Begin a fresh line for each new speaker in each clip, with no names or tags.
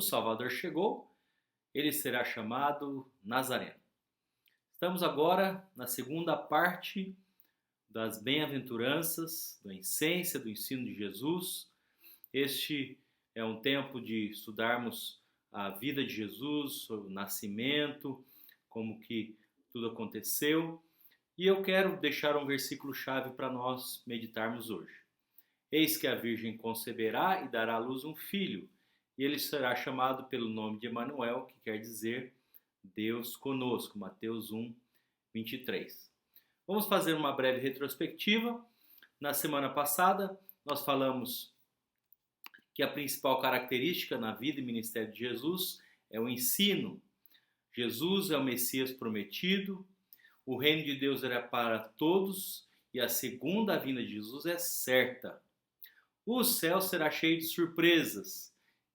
o Salvador chegou, ele será chamado Nazareno. Estamos agora na segunda parte das bem-aventuranças, da essência do ensino de Jesus. Este é um tempo de estudarmos a vida de Jesus, o nascimento, como que tudo aconteceu. E eu quero deixar um versículo-chave para nós meditarmos hoje. Eis que a Virgem conceberá e dará à luz um filho, e ele será chamado pelo nome de Emanuel, que quer dizer Deus conosco. Mateus 1, 23. Vamos fazer uma breve retrospectiva. Na semana passada, nós falamos que a principal característica na vida e ministério de Jesus é o ensino. Jesus é o Messias prometido, o reino de Deus era para todos e a segunda vinda de Jesus é certa. O céu será cheio de surpresas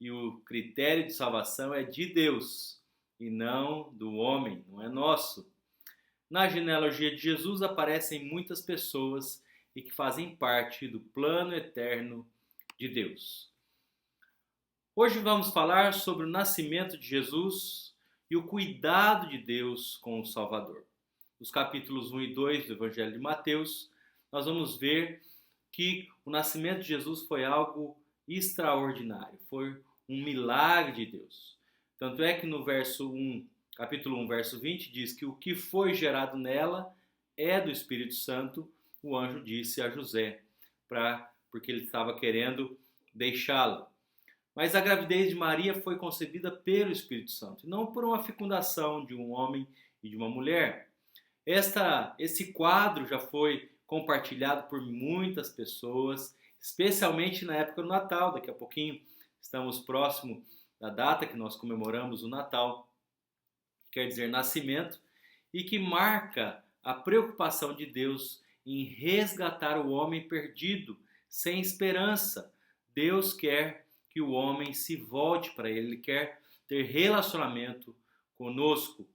e o critério de salvação é de Deus e não do homem, não é nosso. Na genealogia de Jesus aparecem muitas pessoas e que fazem parte do plano eterno de Deus. Hoje vamos falar sobre o nascimento de Jesus e o cuidado de Deus com o Salvador. Nos capítulos 1 e 2 do Evangelho de Mateus, nós vamos ver que o nascimento de Jesus foi algo extraordinário, foi um milagre de Deus. Tanto é que no capítulo 1, verso 20, diz que o que foi gerado nela é do Espírito Santo, o anjo disse a José, porque ele estava querendo deixá-la. Mas a gravidez de Maria foi concebida pelo Espírito Santo, não por uma fecundação de um homem e de uma mulher. Esse quadro já foi compartilhado por muitas pessoas, especialmente na época do Natal. Daqui a pouquinho estamos próximo da data que nós comemoramos o Natal, quer dizer nascimento, e que marca a preocupação de Deus em resgatar o homem perdido, sem esperança. Deus quer que o homem se volte para ele quer ter relacionamento conosco.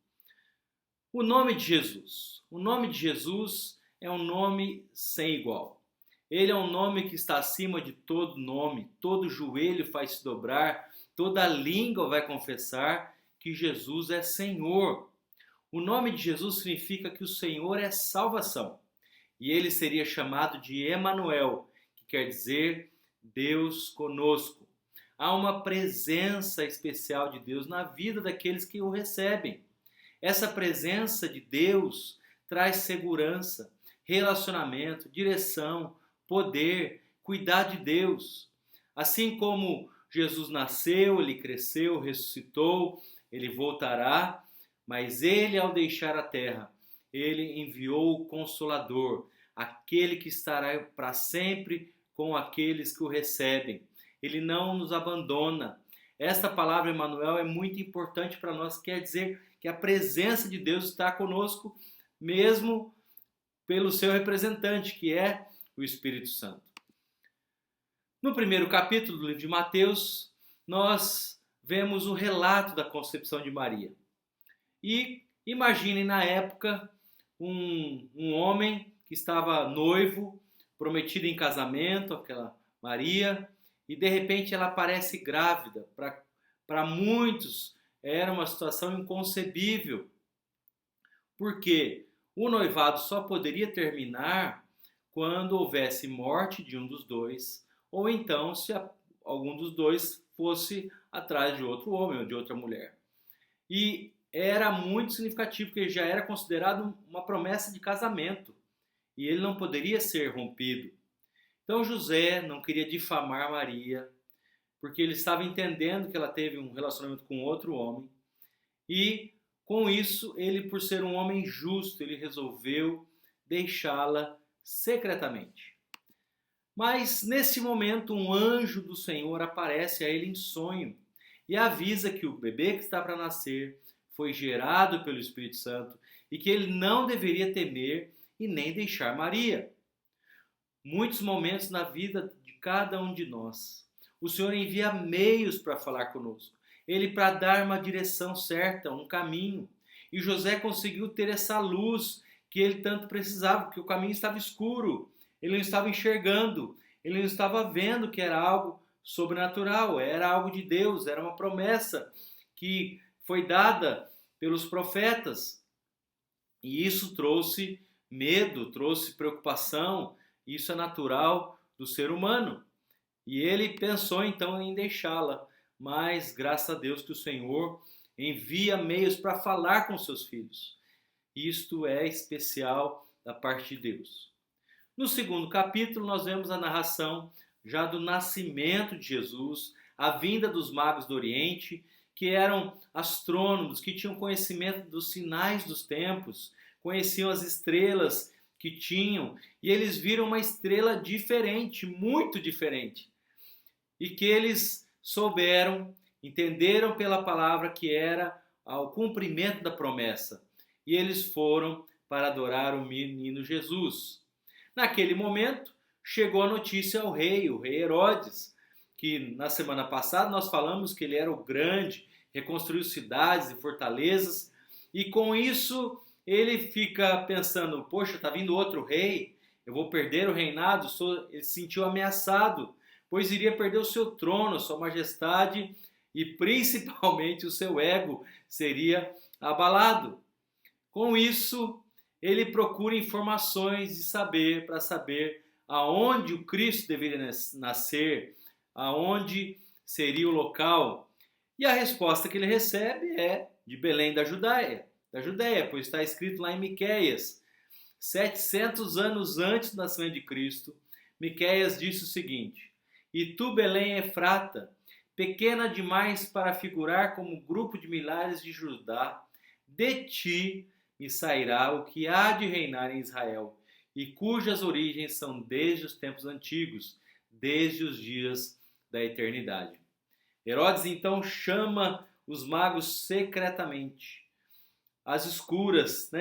O nome de Jesus. O nome de Jesus é um nome sem igual. Ele é um nome que está acima de todo nome. Todo joelho faz se dobrar, toda língua vai confessar que Jesus é Senhor. O nome de Jesus significa que o Senhor é salvação. E ele seria chamado de Emanuel, que quer dizer Deus conosco. Há uma presença especial de Deus na vida daqueles que o recebem. Essa presença de Deus traz segurança, relacionamento, direção, poder, cuidar de Deus. Assim como Jesus nasceu, ele cresceu, ressuscitou, ele voltará, mas ele, ao deixar a terra, ele enviou o Consolador, aquele que estará para sempre com aqueles que o recebem. Ele não nos abandona. Esta palavra Emanuel é muito importante para nós, quer dizer que a presença de Deus está conosco, mesmo pelo seu representante, que é o Espírito Santo. No primeiro capítulo do livro de Mateus, nós vemos o relato da concepção de Maria. E imaginem na época um homem que estava noivo, prometido em casamento, aquela Maria, e de repente ela aparece grávida. Para muitos era uma situação inconcebível, porque o noivado só poderia terminar quando houvesse morte de um dos dois, ou então se algum dos dois fosse atrás de outro homem ou de outra mulher. E era muito significativo, porque já era considerado uma promessa de casamento, e ele não poderia ser rompido. Então José não queria difamar Maria, porque ele estava entendendo que ela teve um relacionamento com outro homem. E com isso, ele, por ser um homem justo, ele resolveu deixá-la secretamente. Mas nesse momento, um anjo do Senhor aparece a ele em sonho e avisa que o bebê que está para nascer foi gerado pelo Espírito Santo e que ele não deveria temer e nem deixar Maria. Muitos momentos na vida de cada um de nós, o Senhor envia meios para falar conosco. Ele para dar uma direção certa, um caminho. E José conseguiu ter essa luz que ele tanto precisava, porque o caminho estava escuro. Ele não estava enxergando, ele não estava vendo que era algo sobrenatural, era algo de Deus, era uma promessa que foi dada pelos profetas. E isso trouxe medo, trouxe preocupação, isso é natural do ser humano. E ele pensou então em deixá-la, mas graças a Deus que o Senhor envia meios para falar com seus filhos. Isto é especial da parte de Deus. No segundo capítulo, nós vemos a narração já do nascimento de Jesus, a vinda dos magos do Oriente, que eram astrônomos, que tinham conhecimento dos sinais dos tempos, conheciam as estrelas que tinham, e eles viram uma estrela diferente, muito diferente, e que eles souberam, entenderam pela palavra que era o cumprimento da promessa, e eles foram para adorar o menino Jesus. Naquele momento, chegou a notícia ao rei, o rei Herodes, que na semana passada nós falamos que ele era o grande, reconstruiu cidades e fortalezas, e com isso ele fica pensando, poxa, está vindo outro rei, eu vou perder o reinado, ele se sentiu ameaçado, pois iria perder o seu trono, a sua majestade e principalmente o seu ego seria abalado. Com isso, ele procura informações para saber aonde o Cristo deveria nascer, aonde seria o local. E a resposta que ele recebe é de Belém da Judéia, pois está escrito lá em Miqueias, 700 anos antes do nascimento de Cristo, Miqueias disse o seguinte: E tu, Belém Efrata, pequena demais para figurar como grupo de milhares de Judá, de ti me sairá o que há de reinar em Israel, e cujas origens são desde os tempos antigos, desde os dias da eternidade. Herodes então chama os magos secretamente, às escuras,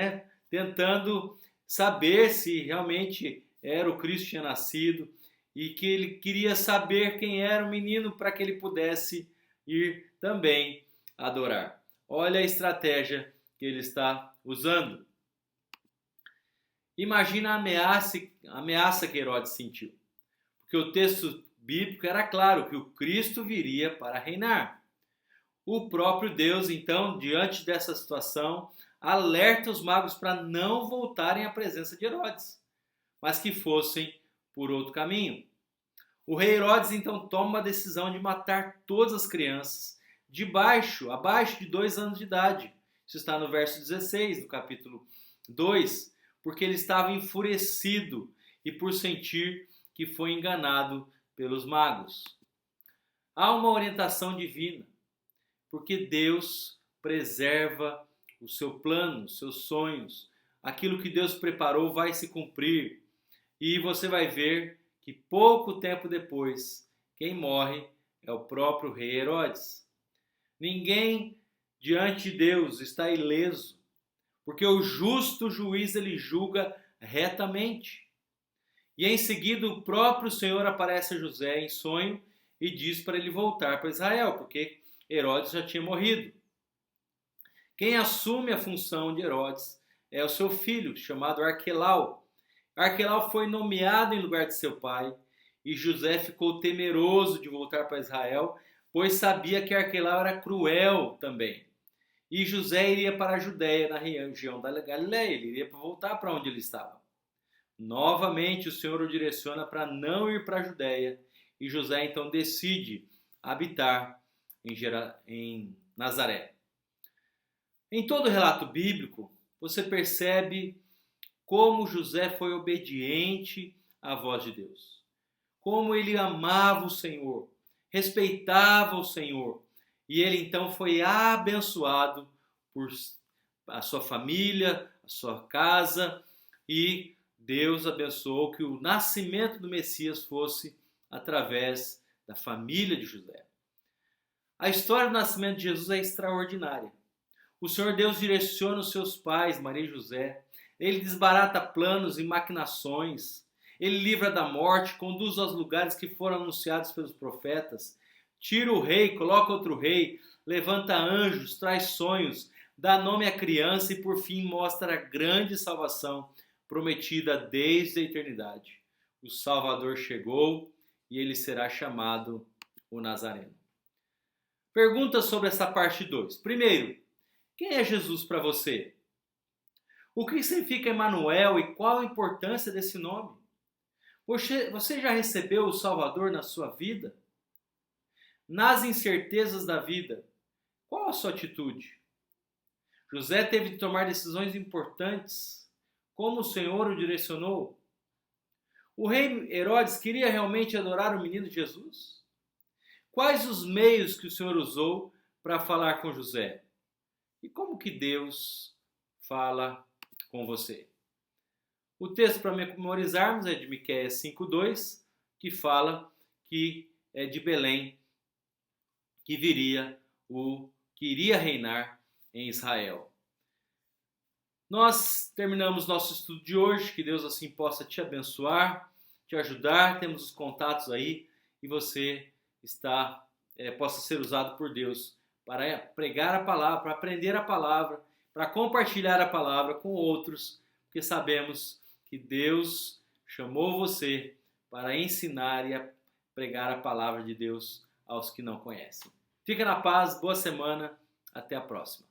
tentando saber se realmente era o Cristo que tinha nascido, e que ele queria saber quem era o menino para que ele pudesse ir também adorar. Olha a estratégia que ele está usando. Imagina a ameaça que Herodes sentiu. Porque o texto bíblico era claro que o Cristo viria para reinar. O próprio Deus, então, diante dessa situação, alerta os magos para não voltarem à presença de Herodes, mas que fossem por outro caminho. O rei Herodes então toma uma decisão de matar todas as crianças abaixo de 2 anos de idade. Isso está no verso 16 do capítulo 2, porque ele estava enfurecido e por sentir que foi enganado pelos magos. Há uma orientação divina, porque Deus preserva o seu plano, os seus sonhos. Aquilo que Deus preparou vai se cumprir. E você vai ver que pouco tempo depois, quem morre é o próprio rei Herodes. Ninguém diante de Deus está ileso, porque o justo juiz ele julga retamente. E em seguida o próprio Senhor aparece a José em sonho e diz para ele voltar para Israel, porque Herodes já tinha morrido. Quem assume a função de Herodes é o seu filho, chamado Arquelau. Arquelau foi nomeado em lugar de seu pai, e José ficou temeroso de voltar para Israel, pois sabia que Arquelau era cruel também. E José iria para a Judéia, na região da Galiléia, ele iria voltar para onde ele estava. Novamente o Senhor o direciona para não ir para a Judéia, e José então decide habitar em Nazaré. Em todo o relato bíblico, você percebe como José foi obediente à voz de Deus, como ele amava o Senhor, respeitava o Senhor, e ele então foi abençoado por a sua família, a sua casa, e Deus abençoou que o nascimento do Messias fosse através da família de José. A história do nascimento de Jesus é extraordinária. O Senhor Deus direciona os seus pais, Maria e José. Ele desbarata planos e maquinações. Ele livra da morte, conduz aos lugares que foram anunciados pelos profetas. Tira o rei, coloca outro rei, levanta anjos, traz sonhos, dá nome à criança e por fim mostra a grande salvação prometida desde a eternidade. O Salvador chegou e ele será chamado o Nazareno. Perguntas sobre essa parte 2. Primeiro, quem é Jesus para você? O que significa Emanuel e qual a importância desse nome? Você já recebeu o Salvador na sua vida? Nas incertezas da vida, qual a sua atitude? José teve de tomar decisões importantes. Como o Senhor o direcionou? O rei Herodes queria realmente adorar o menino Jesus? Quais os meios que o Senhor usou para falar com José? E como que Deus fala com você? O texto para memorizarmos é de Miqueias 5:2, que fala que é de Belém que viria o que iria reinar em Israel. Nós terminamos nosso estudo de hoje, que Deus assim possa te abençoar, te ajudar, temos os contatos aí e você possa ser usado por Deus para pregar a palavra, para aprender a palavra, para compartilhar a palavra com outros, porque sabemos que Deus chamou você para ensinar e pregar a palavra de Deus aos que não conhecem. Fica na paz, boa semana, até a próxima.